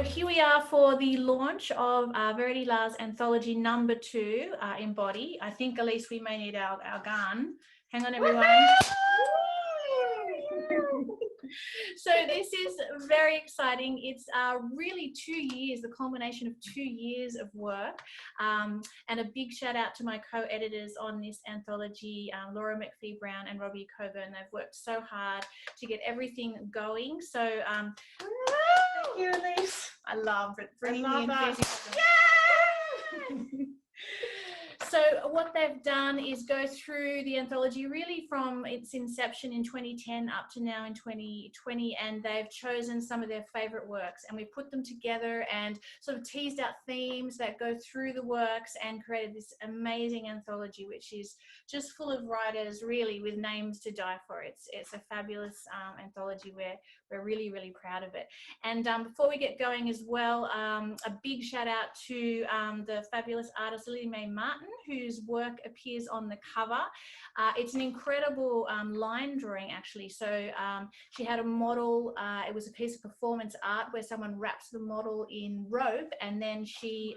So here we are for the launch of Verity La's Anthology No.2, Embody. I think, Alise, we may need our gun. Hang on, everyone. So this is very exciting. It's really 2 years, the culmination of 2 years of work. And a big shout out to my co-editors on this anthology, Laura McPhee Brown and Robbie Coburn. They've worked so hard to get everything going. So thank you, Alise. I love it. Bringing the enthusiasm. Yay! So what they've done is go through the anthology really from its inception in 2010 up to now in 2020, and they've chosen some of their favorite works, and we put them together and sort of teased out themes that go through the works and created this amazing anthology, which is just full of writers really with names to die for. It's a fabulous anthology. We're really, really proud of it. And before we get going as well, a big shout out to the fabulous artist Lily Mae Martin, whose work appears on the cover. It's an incredible line drawing, actually. So she had a model, it was a piece of performance art where someone wraps the model in rope and then she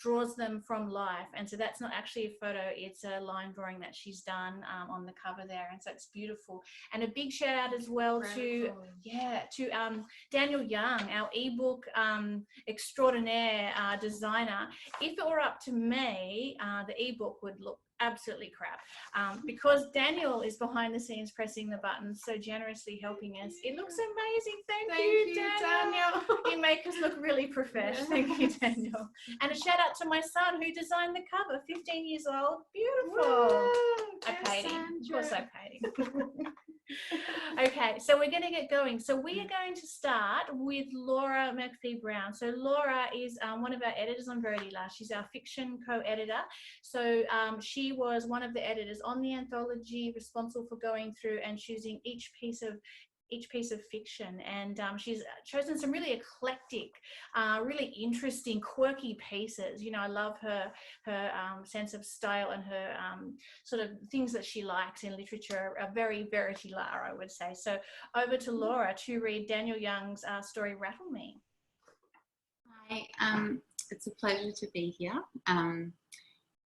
draws them from life. And so that's not actually a photo, it's a line drawing that she's done on the cover there. And so it's beautiful. And a big shout out as well to Daniel Young, our ebook extraordinaire designer. If it were up to me, the ebook would look absolutely crap. Because Daniel is behind the scenes pressing the buttons, so generously helping us. It looks amazing. Thank you, Daniel. You make us look really professional. Thank you, Daniel. And a shout out to my son who designed the cover, 15 years old. Beautiful. Woo, I paid him. Of course I paid him. Okay, so we're going to get going. So we are going to start with Laura McPhee Brown. So Laura is one of our editors on Verity La. She's our fiction co-editor. So she was one of the editors on the anthology, responsible for going through and choosing each piece of fiction, and she's chosen some really eclectic, really interesting, quirky pieces. You know, I love her sense of style, and her sort of things that she likes in literature are very Verity La, I would say. So over to Laura to read Daniel Young's story Rattle Me. Hi, it's a pleasure to be here.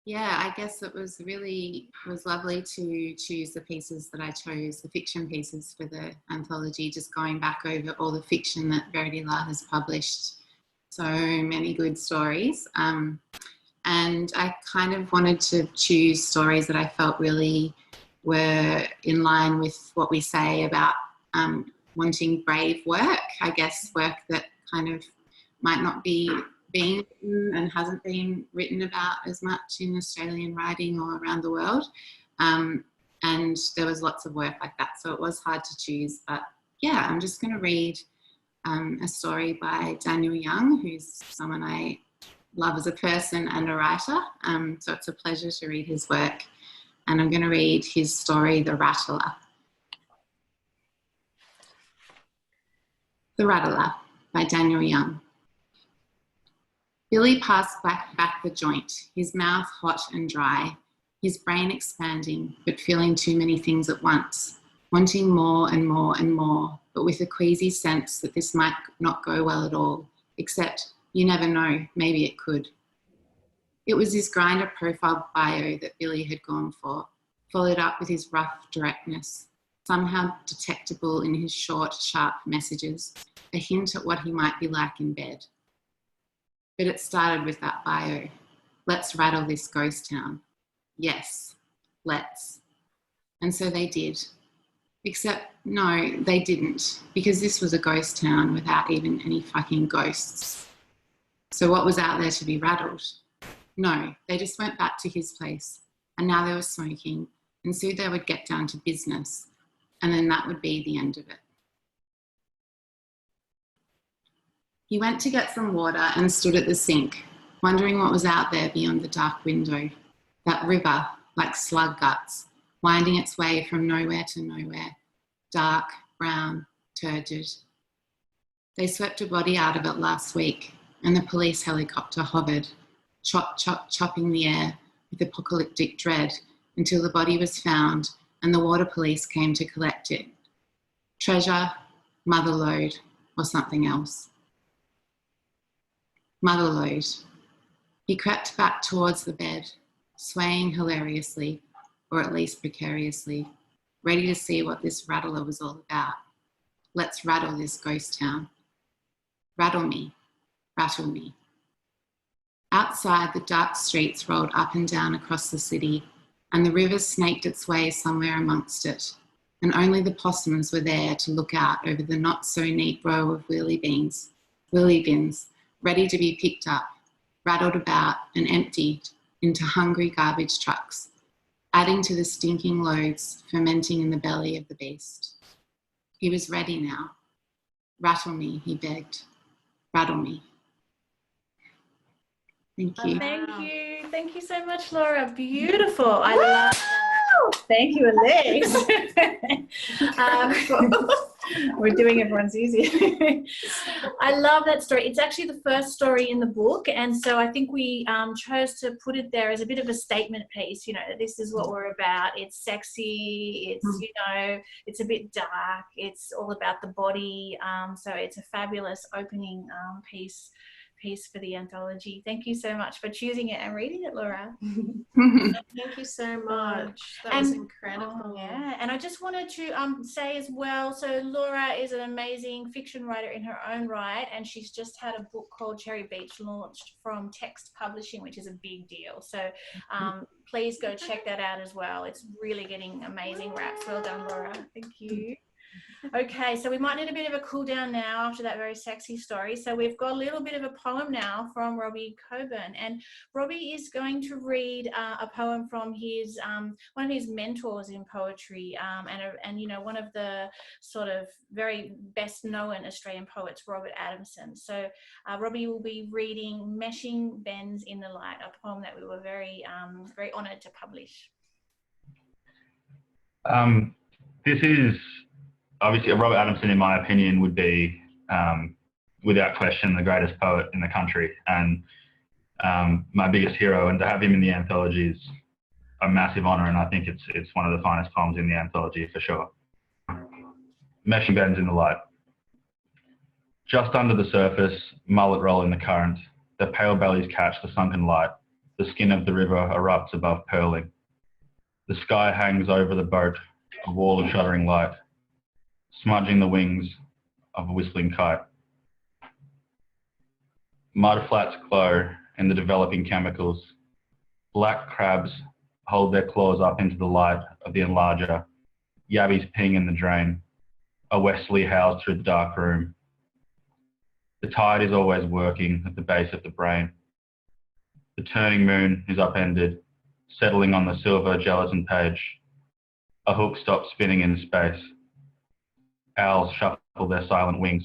Yeah, I guess it was lovely to choose the pieces that I chose, the fiction pieces for the anthology, just going back over all the fiction that Verity La has published. So many good stories. And I kind of wanted to choose stories that I felt really were in line with what we say about wanting brave work, I guess, work that kind of might not be being written and hasn't been written about as much in Australian writing or around the world. And there was lots of work like that, so it was hard to choose. But yeah, I'm just going to read a story by Daniel Young, who's someone I love as a person and a writer. So it's a pleasure to read his work. And I'm going to read his story, The Rattler. The Rattler by Daniel Young. Billy passed back the joint, his mouth hot and dry, his brain expanding, but feeling too many things at once, wanting more and more and more, but with a queasy sense that this might not go well at all, except you never know, maybe it could. It was his grinder profile bio that Billy had gone for, followed up with his rough directness, somehow detectable in his short, sharp messages, a hint at what he might be like in bed. But it started with that bio. Let's rattle this ghost town. Yes, let's. And so they did. Except, no, they didn't, because this was a ghost town without even any fucking ghosts. So what was out there to be rattled? No, they just went back to his place, and now they were smoking, and soon they would get down to business, and then that would be the end of it. He went to get some water and stood at the sink, wondering what was out there beyond the dark window, that river, like slug guts, winding its way from nowhere to nowhere, dark, brown, turgid. They swept a body out of it last week, and the police helicopter hovered, chopping the air with apocalyptic dread until the body was found and the water police came to collect it. Treasure, motherlode, or something else. Motherlode. He crept back towards the bed, swaying hilariously, or at least precariously, ready to see what this rattler was all about. Let's rattle this ghost town. Rattle me, rattle me. Outside, the dark streets rolled up and down across the city, and the river snaked its way somewhere amongst it, and only the possums were there to look out over the not-so-neat row of wheelie bins, ready to be picked up, rattled about and emptied into hungry garbage trucks, adding to the stinking loads fermenting in the belly of the beast. He was ready now. Rattle me, he begged. Rattle me. Thank you. Thank you. Thank you so much, Laura. Beautiful. I love that. Thank you, Alise. We're doing everyone's easy. I love that story. It's actually the first story in the book, and so I think we chose to put it there as a bit of a statement piece. You know, this is what we're about. It's sexy. It's, you know, it's a bit dark. It's all about the body. So it's a fabulous opening piece for the anthology. Thank you so much for choosing it and reading it, Laura. Thank you so much. That was incredible. Yeah, and I just wanted to say as well, so Laura is an amazing fiction writer in her own right, and she's just had a book called Cherry Beach launched from Text Publishing, which is a big deal. So please go check that out as well. It's really getting amazing raps. Well done, Laura. Thank you. Okay, so we might need a bit of a cool down now after that very sexy story. So we've got a little bit of a poem now from Robbie Coburn, and Robbie is going to read a poem from his one of his mentors in poetry, and you know, one of the sort of very best known Australian poets, Robert Adamson. So Robbie will be reading "Meshing Bends in the Light," a poem that we were very very honoured to publish. This is obviously Robert Adamson, in my opinion, would be, without question, the greatest poet in the country, and my biggest hero. And to have him in the anthology is a massive honour, and I think it's one of the finest poems in the anthology for sure. Meshing Bends in the Light. Just under the surface, mullet roll in the current. The pale bellies catch the sunken light. The skin of the river erupts above purling. The sky hangs over the boat, a wall of shuddering light, smudging the wings of a whistling kite. Mud flats glow in the developing chemicals. Black crabs hold their claws up into the light of the enlarger. Yabbies ping in the drain. A westerly howls through the dark room. The tide is always working at the base of the brain. The turning moon is upended, settling on the silver gelatin page. A hook stops spinning in space. Owls shuffle their silent wings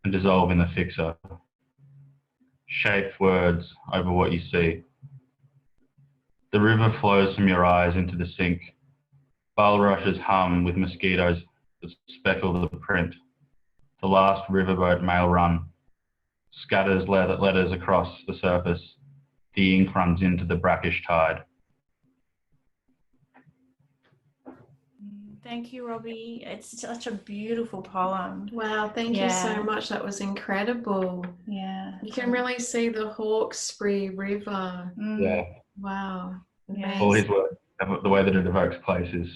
and dissolve in the fixer. Shape words over what you see. The river flows from your eyes into the sink. Bulrushes hum with mosquitoes that speckle the print. The last riverboat mail run scatters letters across the surface. The ink runs into the brackish tide. Thank you, Robbie. It's such a beautiful poem. Wow, thank you so much. That was incredible. Yeah. You can really see the Hawkesbury River. Yeah. Wow. Yeah. All his work, the way that it evokes place is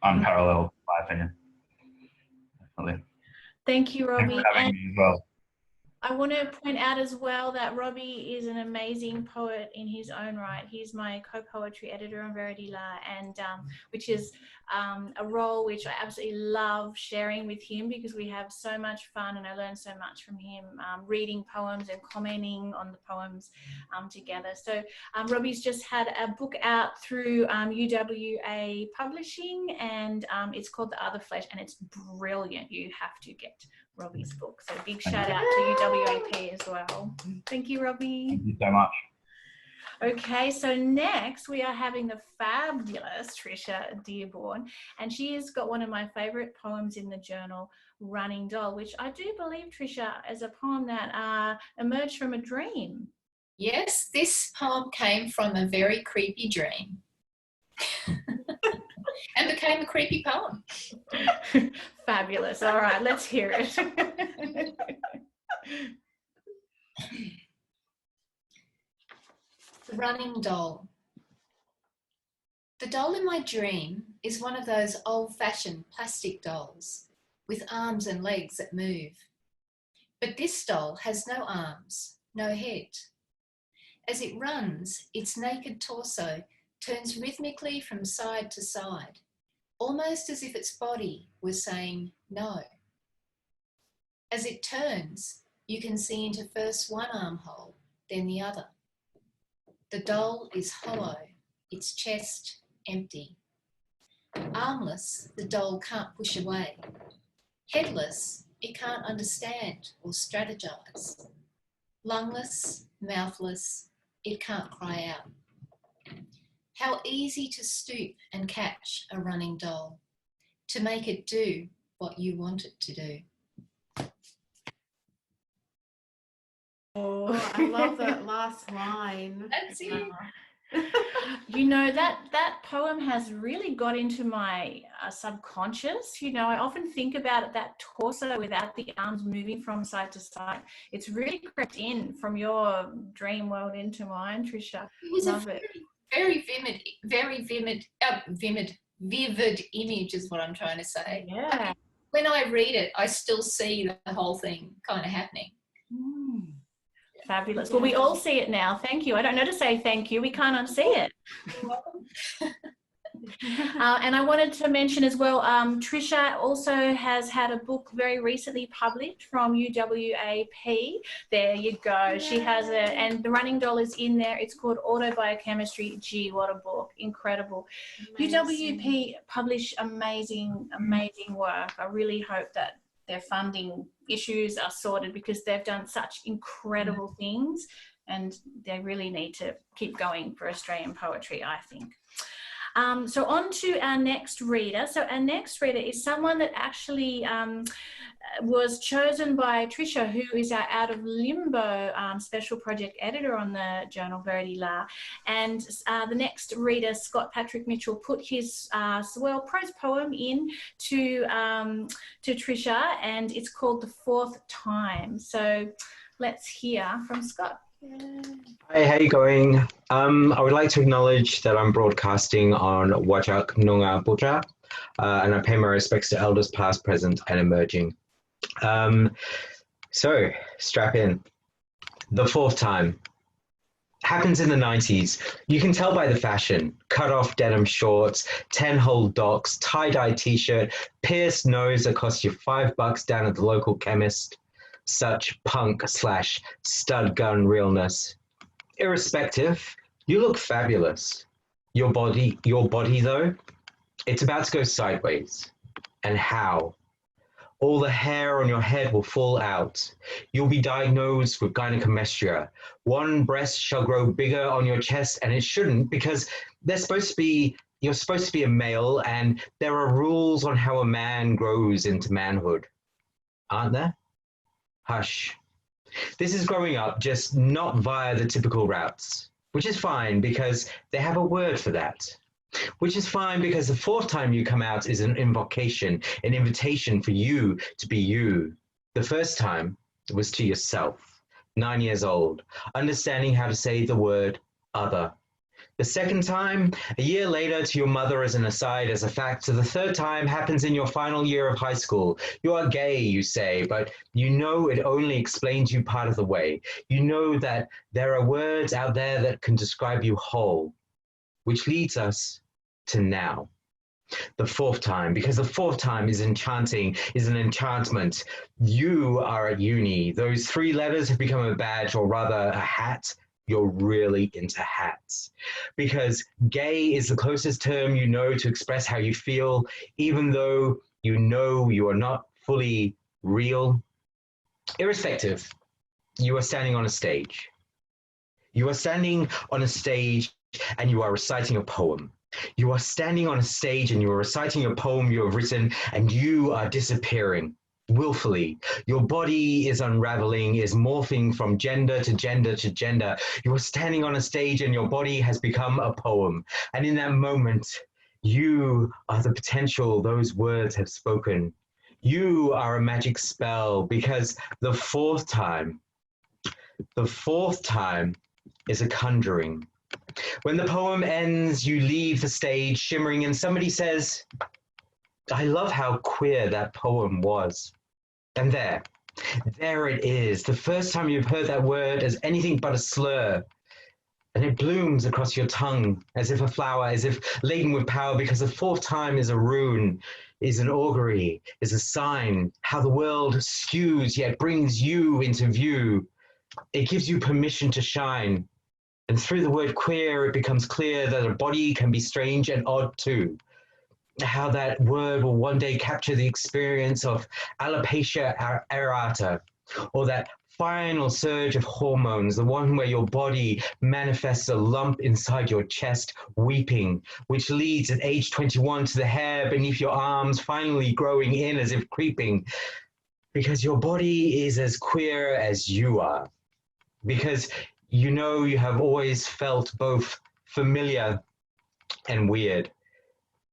unparalleled, in my opinion. Definitely. Thank you, Robbie. Thanks for having me as well. I want to point out as well that Robbie is an amazing poet in his own right. He's my co-poetry editor on Verity, and which is a role which I absolutely love sharing with him, because we have so much fun and I learn so much from him, reading poems and commenting on the poems together. So Robbie's just had a book out through UWA Publishing, and it's called The Other Flesh, and it's brilliant. You have to get Robbie's book. So big shout out to UWAP as well. Thank you, Robbie. Thank you so much. Okay, so next we are having the fabulous Tricia Dearborn, and she has got one of my favourite poems in the journal, Running Doll, which I do believe, Tricia, is a poem that emerged from a dream. Yes, this poem came from a very creepy dream and became a creepy poem. Fabulous. All right, let's hear it. The running doll. The doll in my dream is one of those old-fashioned plastic dolls with arms and legs that move. But this doll has no arms, no head. As it runs, its naked torso turns rhythmically from side to side, almost as if its body was saying no. As it turns, you can see into first one armhole, then the other. The doll is hollow, its chest empty. Armless, the doll can't push away. Headless, it can't understand or strategize. Lungless, mouthless, it can't cry out. How easy to stoop and catch a running doll, to make it do what you want it to do. Oh, I love that last line. That's it. You know, that poem has really got into my subconscious. You know, I often think about it, that torso without the arms moving from side to side. It's really crept in from your dream world into mine, Tricia. It was Love a it. very vivid image is what I'm trying to say. Yeah. When I read it, I still see the whole thing kind of happening. Fabulous. Well, we all see it now. Thank you. I don't know to say thank you. We can't unsee it. And I wanted to mention as well, Tricia also has had a book very recently published from UWAP. There you go. She has it, and the running doll is in there. It's called Autobiochemistry. Gee, what a book. Incredible. Amazing. UWP publish amazing work. I really hope that their funding issues are sorted, because they've done such incredible things, and they really need to keep going for Australian poetry, I think. So on to our next reader. So our next reader is someone that actually was chosen by Tricia, who is our Out of Limbo special project editor on the journal Verity La. And the next reader, Scott Patrick Mitchell, put his prose poem in to Tricia, and it's called The Fourth Time. So let's hear from Scott. Hey, how you going? I would like to acknowledge that I'm broadcasting on Wajak Noongar Budja, and I pay my respects to elders past, present, and emerging. So, strap in. The Fourth Time. Happens in the 90s. You can tell by the fashion. Cut off denim shorts, 10-hole docks, tie-dye t-shirt, pierced nose that cost you $5 down at the local chemist. Such punk/stud gun realness. Irrespective, you look fabulous. Your body though, it's about to go sideways. And how? All the hair on your head will fall out. You'll be diagnosed with gynecomastia. One breast shall grow bigger on your chest, and it shouldn't, because you're supposed to be a male, and there are rules on how a man grows into manhood. Aren't there? Hush. This is growing up, just not via the typical routes, which is fine because they have a word for that. Which is fine because the fourth time you come out is an invocation, an invitation for you to be you. The first time was to yourself, 9 years old, understanding how to say the word other. The second time, a year later, to your mother as an aside, as a fact. The third time happens in your final year of high school. You are gay, you say, but you know it only explains you part of the way. You know that there are words out there that can describe you whole, which leads us to now. The fourth time, because the fourth time is enchanting, is an enchantment. You are at uni. Those 3 letters have become a badge, or rather a hat. You're really into hats, because gay is the closest term you know to express how you feel, even though you know you are not fully real. Irrespective, you are standing on a stage. You are standing on a stage and you are reciting a poem. You are standing on a stage and you are reciting a poem you have written, and you are disappearing. Willfully, your body is unraveling, is morphing from gender to gender to gender. You are standing on a stage and your body has become a poem. And in that moment, you are the potential those words have spoken. You are a magic spell, because the fourth time, The fourth time is a conjuring. When the poem ends, you leave the stage shimmering and somebody says, I love how queer that poem was. And there it is, the first time you've heard that word as anything but a slur. And it blooms across your tongue as if a flower, as if laden with power, because the fourth time is a rune, is an augury, is a sign, how the world skews yet brings you into view. It gives you permission to shine. And through the word queer, it becomes clear that a body can be strange and odd too. How that word will one day capture the experience of alopecia areata, or that final surge of hormones, the one where your body manifests a lump inside your chest, weeping, which leads at age 21 to the hair beneath your arms finally growing in as if creeping, because your body is as queer as you are, because you know you have always felt both familiar and weird.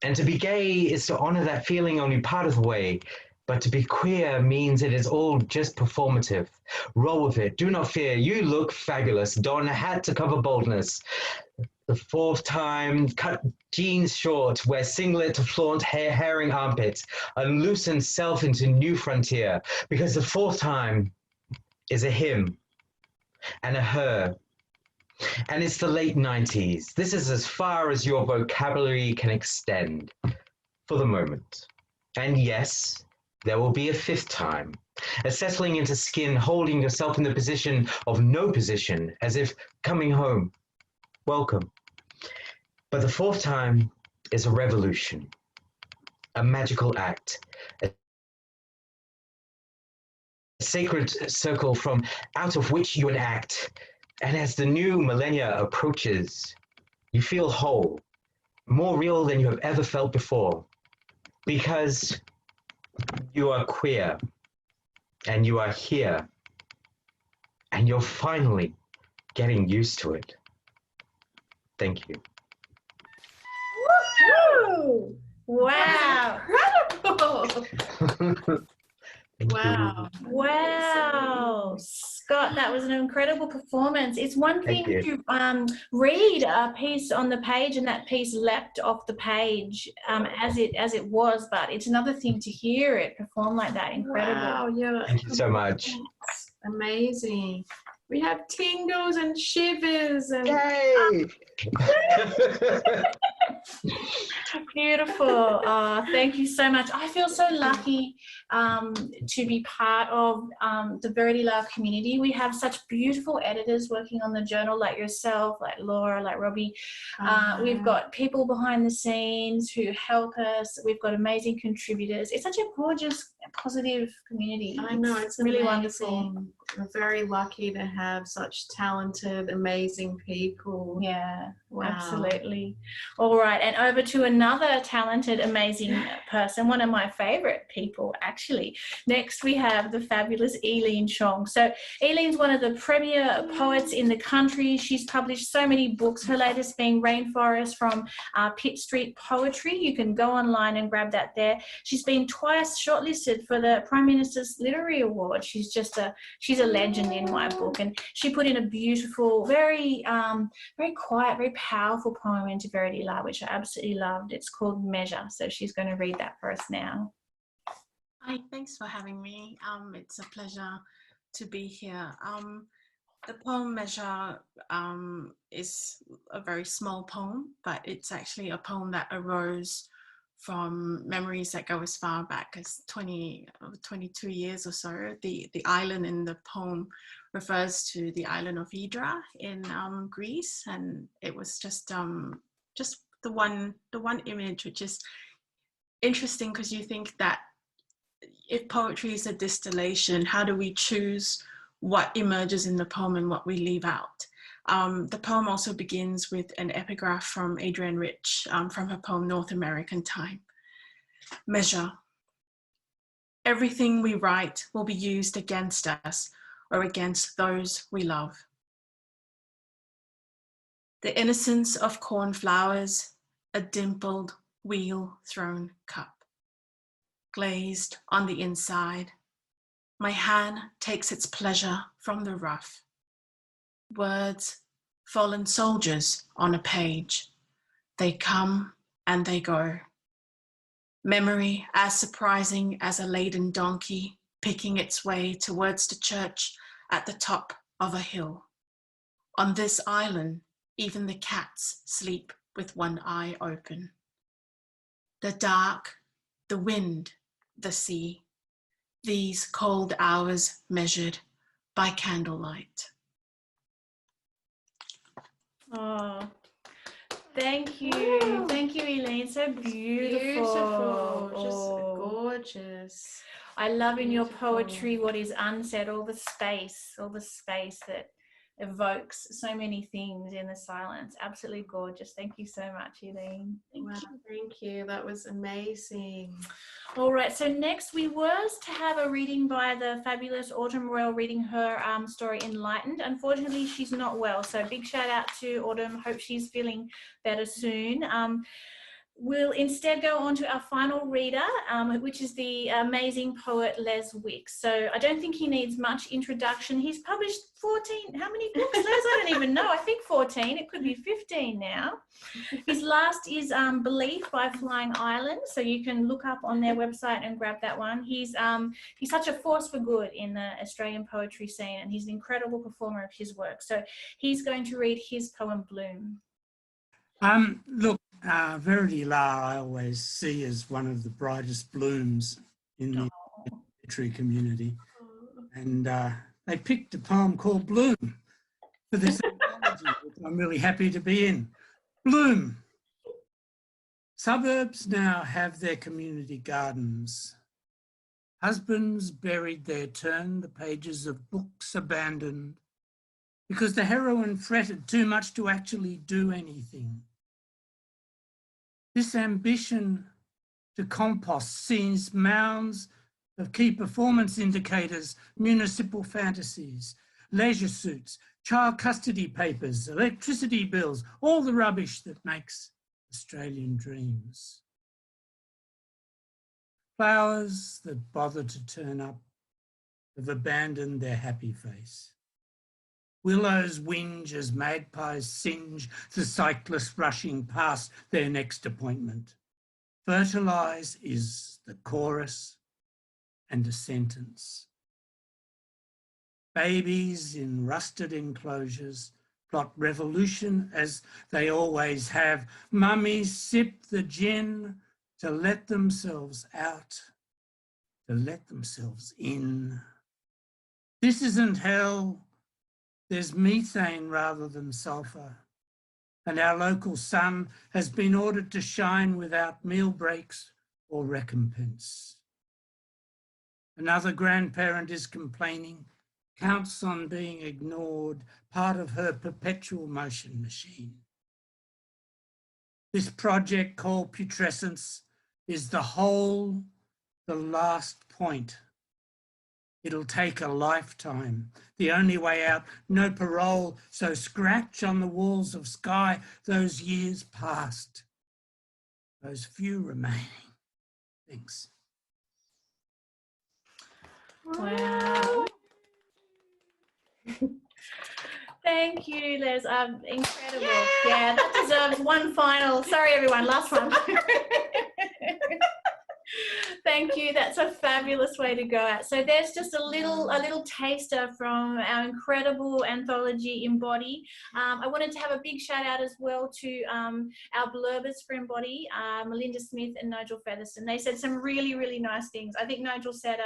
And to be gay is to honor that feeling only part of the way. But to be queer means it is all just performative. Roll with it. Do not fear. You look fabulous. Don a hat to cover boldness. The fourth time, cut jeans short, wear singlet to flaunt herring armpits, unloosen self into new frontier. Because the fourth time is a him and a her. And it's the late 90s. This is as far as your vocabulary can extend for the moment. And yes, there will be a fifth time, a settling into skin, holding yourself in the position of no position, as if coming home. Welcome. But the fourth time is a revolution, a magical act, a sacred circle from out of which you enact. And as the new millennia approaches, you feel whole, more real than you have ever felt before, because you are queer, and you are here, and you're finally getting used to it. Thank you. Woo! Wow. Incredible. Thank Wow. Wow, Scott, that was an incredible performance. It's one thing Thank to read a piece on the page and that piece leapt off the page as it was, but it's another thing to hear it perform like that. Incredible. Wow, yeah. Thank you so much. Amazing. We have tingles and shivers and Yay! Beautiful. Thank you so much. I feel so lucky to be part of the Verity Love community. We have such beautiful editors working on the journal, like yourself, like Laura, like Robbie. We've got people behind the scenes who help us. We've got amazing contributors. It's such a gorgeous, positive community. I know, it's really amazing. wonderful. We're very lucky to have such talented, amazing people. Yeah, Wow. absolutely. All right, and over to another talented, amazing person, one of my favorite people, actually. Next, we have the fabulous Eileen Chong. So Eileen's one of the premier poets in the country. She's published so many books, her latest being Rainforest from Pitt Street Poetry. You can go online and grab that there. She's been twice shortlisted for the Prime Minister's Literary Award. She's a legend in my book, and she put in a beautiful, very quiet, very powerful poem into Verity Love, which I absolutely loved. It's called Measure, so she's going to read that for us now. Hi, thanks for having me. It's a pleasure to be here. The poem Measure is a very small poem, but it's actually a poem that arose from memories that go as far back as 22 years or so. The island in the poem refers to the island of Hydra in Greece, and it was just the one image, which is interesting because you think that if poetry is a distillation, how do we choose what emerges in the poem and what we leave out? The poem also begins with an epigraph from Adrienne Rich from her poem North American Time. Measure. Everything we write will be used against us or against those we love. The innocence of cornflowers, a dimpled wheel-thrown cup. Glazed on the inside, my hand takes its pleasure from the rough. words, fallen soldiers on a page. They come and they go. Memory as surprising as a laden donkey picking its way towards the church at the top of a hill. On this island, even the cats sleep with one eye open. The dark, the wind, the sea, these cold hours measured by candlelight. Oh, thank you. Thank you, Elaine. So beautiful. Just Oh. gorgeous. I love in your Beautiful. poetry what is unsaid, all the space that evokes so many things in the silence. Absolutely gorgeous. Thank you so much, Elaine. Thank you. That was amazing. All right, so next we was to have a reading by the fabulous Autumn Royal reading her story Enlightened. Unfortunately, she's not well, so big shout out to Autumn. Hope she's feeling better soon. We'll instead go on to our final reader, which is the amazing poet Les Wicks. So I don't think he needs much introduction. He's published 14, how many books, Les? I don't even know. I think 14. It could be 15 now. His last is Belief by Flying Island. So you can look up on their website and grab that one. He's such a force for good in the Australian poetry scene, and he's an incredible performer of his work. So he's going to read his poem, Bloom. Look, Verity I always see as one of the brightest blooms in the literary community. And they picked a poem called Bloom for this anthology, which I'm really happy to be in. Bloom. Suburbs now have their community gardens. Husbands buried their turn, the pages of books abandoned, because the heroine fretted too much to actually do anything. This ambition to compost sees mounds of key performance indicators, municipal fantasies, leisure suits, child custody papers, electricity bills, all the rubbish that makes Australian dreams. Flowers that bother to turn up have abandoned their happy face. Willows whinge as magpies singe the cyclists rushing past their next appointment. Fertilise is the chorus and a sentence. Babies in rusted enclosures plot revolution as they always have. Mummies sip the gin to let themselves out, to let themselves in. This isn't hell. There's methane rather than sulphur, and our local sun has been ordered to shine without meal breaks or recompense. Another grandparent is complaining, counts on being ignored, part of her perpetual motion machine. This project called putrescence is the whole, the last point. It'll take a lifetime. The only way out, no parole, so scratch on the walls of sky those years past, those few remaining. Thanks. Wow. Thank you, Les. Incredible. Yeah, that deserves one final. Sorry, everyone. Last one. Thank you. That's a fabulous way to go out. So there's just a little taster from our incredible anthology, EMBODY. I wanted to have a big shout out as well to our blurbers for EMBODY, Melinda Smith and Nigel Featherston. They said some really, really nice things. I think Nigel said,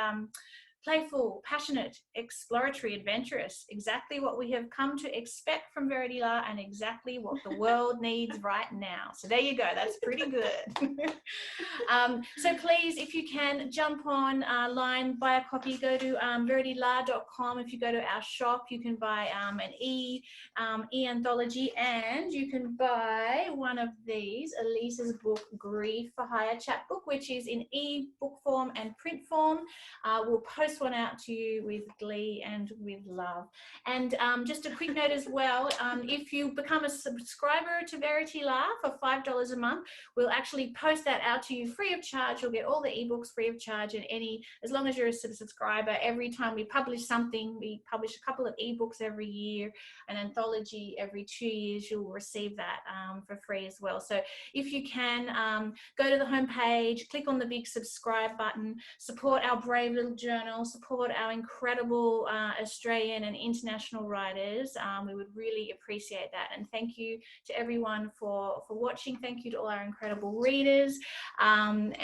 playful, passionate, exploratory, adventurous, exactly what we have come to expect from Verity and exactly what the world needs right now. So there you go, that's pretty good. So please, if you can, jump online, buy a copy, go to verityla.com. If you go to our shop, you can buy an e-anthology, and you can buy one of these, Alise's book, Grief for Hire chapbook, which is in e-book form and print form. We'll post this one out to you with glee and with love. And just a quick note as well, if you become a subscriber to Verity La for $5 a month, we'll actually post that out to you free of charge. You'll get all the ebooks free of charge, and as long as you're a subscriber, every time we publish something, we publish a couple of ebooks every year, an anthology every 2 years, you'll receive that for free as well. So if you can, go to the homepage, click on the big subscribe button, support our brave little journal, support our incredible Australian and international writers. We would really appreciate that. And thank you to everyone for watching. Thank you to all our incredible readers. And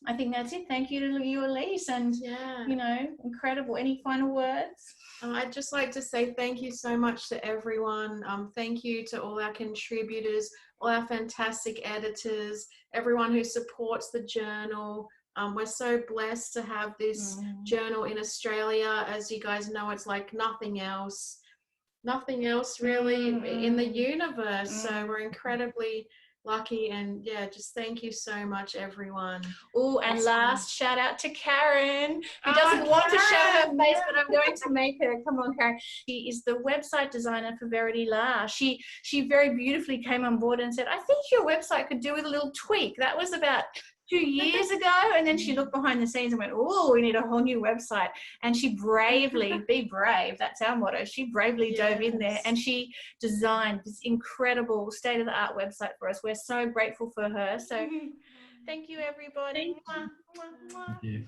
I think that's it. Thank you to you, Alise, and you know, incredible. Any final words? I'd just like to say thank you so much to everyone. Thank you to all our contributors, all our fantastic editors, everyone who supports the journal. We're so blessed to have this journal in Australia. As you guys know, it's like nothing else really in the universe. So we're incredibly lucky, and yeah, just thank you so much, everyone. Oh, and last shout out to Karen, who doesn't want to show her face, but I'm going to make her. Come on, Karen. She is the website designer for Verity La. She very beautifully came on board and said, I think your website could do with a little tweak. That was about 2 years ago, and then she looked behind the scenes and went, oh, we need a whole new website. And she bravely, be brave, that's our motto, she bravely dove in there, and she designed this incredible state-of-the-art website for us. We're so grateful for her. So thank you, everybody. Thank you.